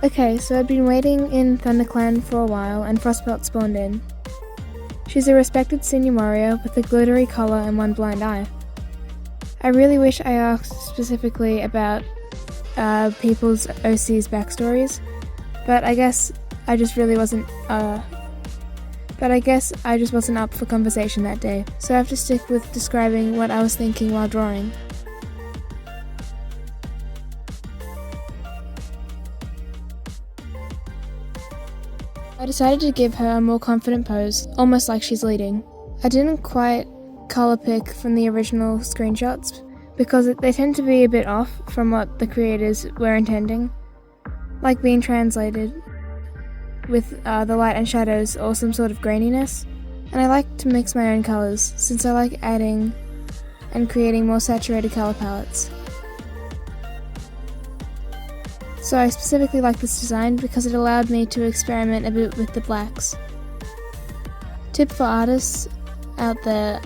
Okay, so I'd been waiting in ThunderClan for a while and Frostbelt spawned in. She's a respected senior warrior with a glittery collar and one blind eye. I really wish I asked specifically about people's OC's backstories, but I guess I just wasn't up for conversation that day, so I have to stick with describing what I was thinking while drawing. I decided to give her a more confident pose, almost like she's leading. I didn't quite colour pick from the original screenshots, because they tend to be a bit off from what the creators were intending, like being translated with the light and shadows or some sort of graininess, and I like to mix my own colours, since I like adding and creating more saturated colour palettes. So I specifically like this design because it allowed me to experiment a bit with the blacks. Tip for artists out there,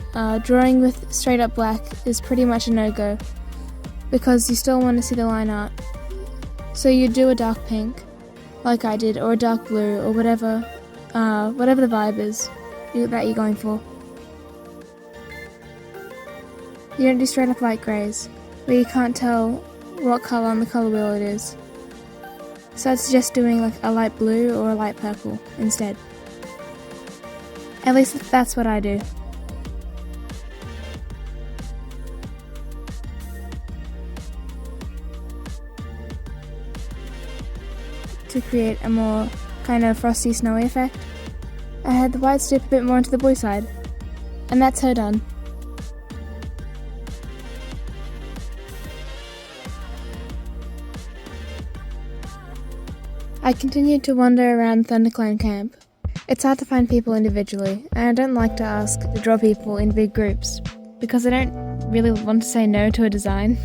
drawing with straight up black is pretty much a no-go, because you still want to see the line art. So you do a dark pink, like I did, or a dark blue, or whatever the vibe is that you're going for. You don't do straight up light greys, where you can't tell what colour on the colour wheel it is. So I'd suggest doing like a light blue or a light purple instead. At least that's what I do. To create a more kind of frosty, snowy effect, I had the white strip a bit more into the blue side, and that's her done. I continued to wander around ThunderClan camp. It's hard to find people individually, and I don't like to ask to draw people in big groups, because I don't really want to say no to a design.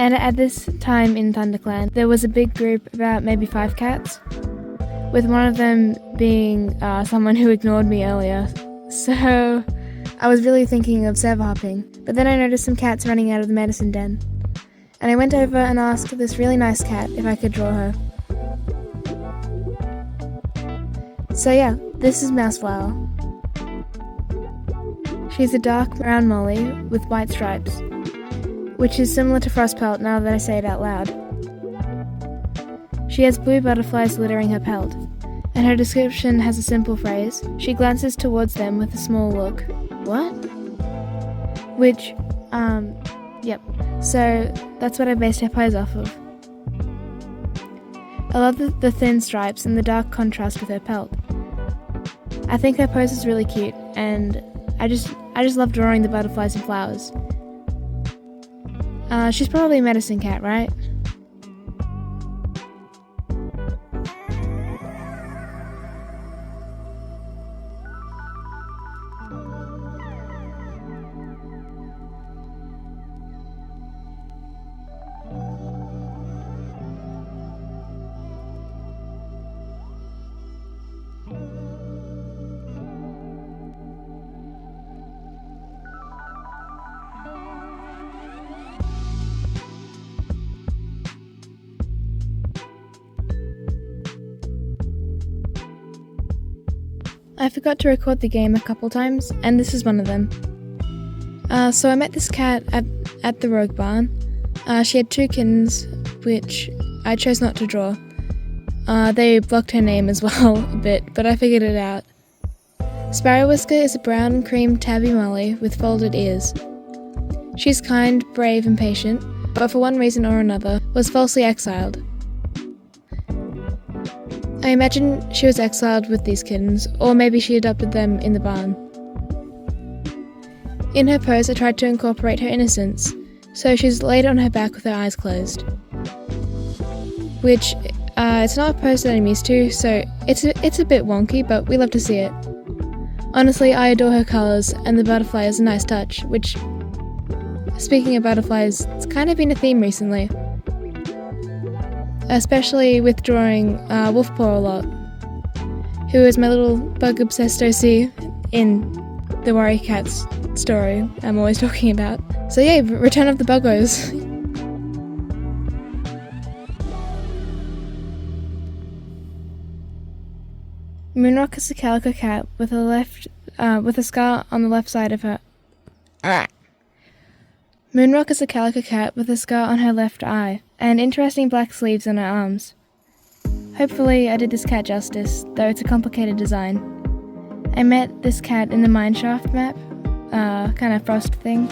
And at this time in ThunderClan, there was a big group, about maybe 5 cats, with one of them being someone who ignored me earlier. So I was really thinking of server hopping, but then I noticed some cats running out of the medicine den. And I went over and asked this really nice cat if I could draw her. So yeah, this is Mouseflower. She's a dark brown molly with white stripes, which is similar to Frostpelt now that I say it out loud. She has blue butterflies littering her pelt, and her description has a simple phrase: she glances towards them with a small look. What? Which, yep. So that's what I based her pose off of. I love the thin stripes and the dark contrast with her pelt. I think her pose is really cute, and I just love drawing the butterflies and flowers. She's probably a medicine cat, right? I forgot to record the game a couple times, and this is one of them. So I met this cat at the Rogue Barn. She had 2 kittens, which I chose not to draw. They blocked her name as well a bit, but I figured it out. Sparrow Whisker is a brown cream tabby molly with folded ears. She's kind, brave and patient, but for one reason or another was falsely exiled. I imagine she was exiled with these kittens, or maybe she adopted them in the barn. In her pose, I tried to incorporate her innocence, so she's laid on her back with her eyes closed. Which, it's not a pose that I'm used to, so it's a bit wonky, but we love to see it. Honestly, I adore her colours, and the butterfly is a nice touch, which, speaking of butterflies, it's kind of been a theme recently. Especially with drawing Wolfpaw a lot, who is my little bug-obsessed OC in the Warrior Cats story I'm always talking about. So yeah, Return of the Buggos. Moonrock is a calico cat with a scar on the left side of her. Moonrock is a calico cat with a scar on her left eye and interesting black sleeves on her arms. Hopefully I did this cat justice, though it's a complicated design. I met this cat in the Mineshaft map, kind of frost thing,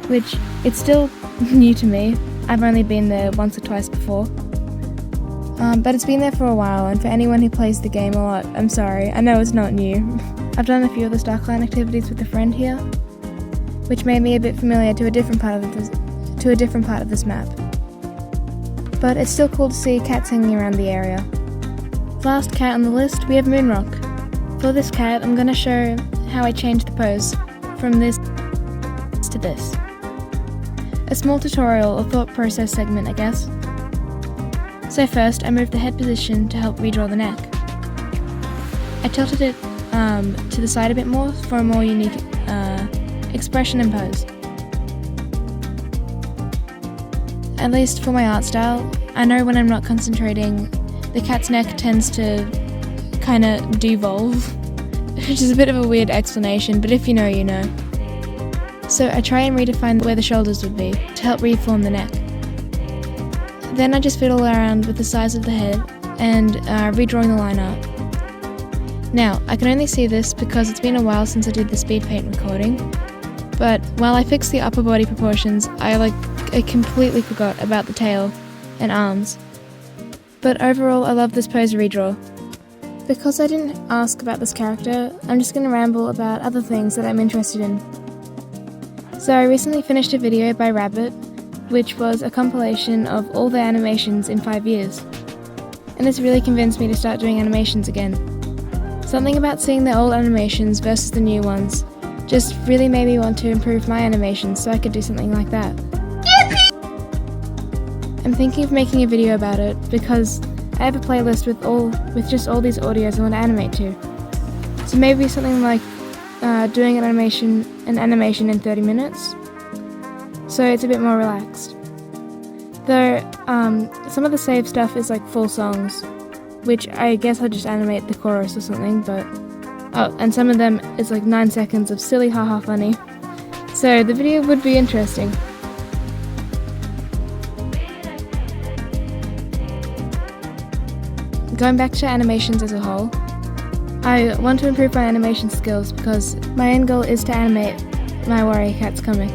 which it's still new to me. I've only been there once or twice before. But it's been there for a while, and for anyone who plays the game a lot, I'm sorry, I know it's not new. I've done a few of the Starkline activities with a friend here, which made me a bit familiar to a different part of this map. But it's still cool to see cats hanging around the area. Last cat on the list, we have Moonrock. For this cat, I'm going to show how I changed the pose from this to this. A small tutorial or thought process segment, I guess. So first, I moved the head position to help redraw the neck. I tilted it to the side a bit more for a more unique expression and pose. At least for my art style, I know when I'm not concentrating, the cat's neck tends to kinda devolve, which is a bit of a weird explanation, but if you know, you know. So I try and redefine where the shoulders would be to help reform the neck. Then I just fiddle around with the size of the head and redrawing the line art. Now, I can only see this because it's been a while since I did the speed paint recording, but while I fixed the upper body proportions, I completely forgot about the tail and arms. But overall, I love this pose redraw. Because I didn't ask about this character, I'm just going to ramble about other things that I'm interested in. So I recently finished a video by Rabbit, which was a compilation of all their animations in 5 years. And this really convinced me to start doing animations again. Something about seeing the old animations versus the new ones just really made me want to improve my animations so I could do something like that. I'm thinking of making a video about it because I have a playlist with just all these audios I want to animate to. So maybe something like doing an animation in 30 minutes, so it's a bit more relaxed. Though some of the save stuff is like full songs, which I guess I'll just animate the chorus or something, but and some of them is like 9 seconds of silly haha funny, so the video would be interesting. Going back to animations as a whole, I want to improve my animation skills because my end goal is to animate my Warrior Cats comic.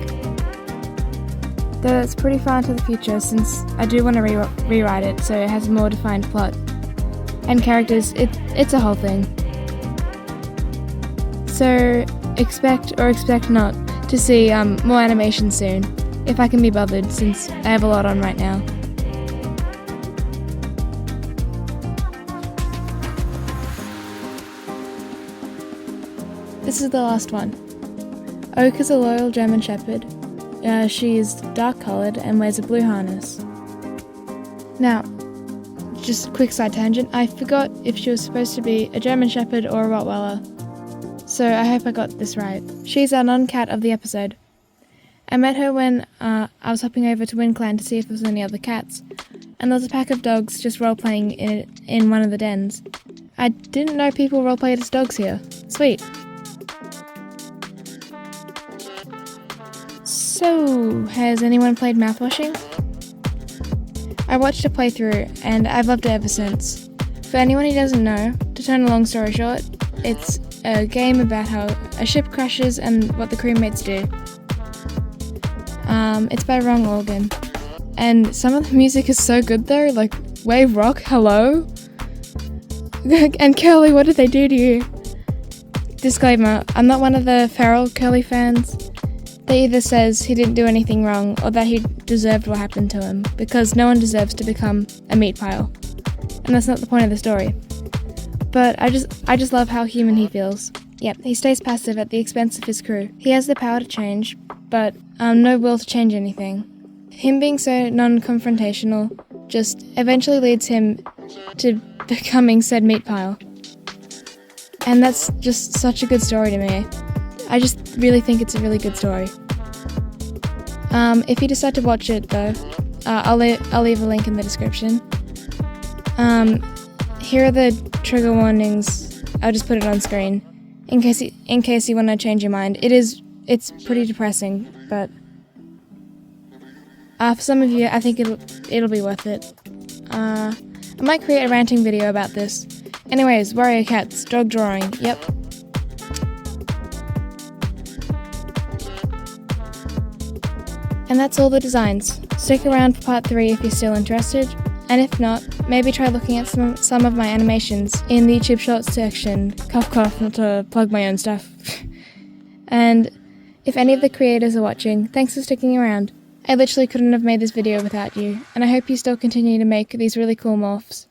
Though that's pretty far into the future since I do want to rewrite it so it has a more defined plot. And characters, it's a whole thing. So expect or expect not to see more animation soon, if I can be bothered since I have a lot on right now. This is the last one. Oak is a loyal German Shepherd. She is dark coloured and wears a blue harness. Now, just a quick side tangent, I forgot if she was supposed to be a German Shepherd or a Rottweiler, so I hope I got this right. She's our non-cat of the episode. I met her when I was hopping over to WinClan to see if there was any other cats, and there was a pack of dogs just role-playing in one of the dens. I didn't know people role-played as dogs here. Sweet. So, has anyone played Mouthwashing? I watched a playthrough and I've loved it ever since. For anyone who doesn't know, to turn a long story short, it's a game about how a ship crashes and what the crewmates do. It's by Wrong Organ. And some of the music is so good though, like Wave Rock, hello? And Curly, what did they do to you? Disclaimer, I'm not one of the feral Curly fans. That either says he didn't do anything wrong or that he deserved what happened to him, because no one deserves to become a meat pile. And that's not the point of the story. But I just love how human he feels. Yep, he stays passive at the expense of his crew. He has the power to change, but no will to change anything. Him being so non-confrontational just eventually leads him to becoming said meat pile. And that's just such a good story to me. I just really think it's a really good story. If you decide to watch it though, I'll leave a link in the description. Here are the trigger warnings I'll just put it on screen in case you want to change your mind. It's pretty depressing, but for some of you, I think it'll be worth it. I might create a ranting video about this. Anyways, warrior cats, dog drawing, yep. And that's all the designs. Stick around for part 3 if you're still interested, and if not, maybe try looking at some of my animations in the YouTube Shorts section. Cough cough, not to plug my own stuff. And if any of the creators are watching, thanks for sticking around. I literally couldn't have made this video without you, and I hope you still continue to make these really cool morphs.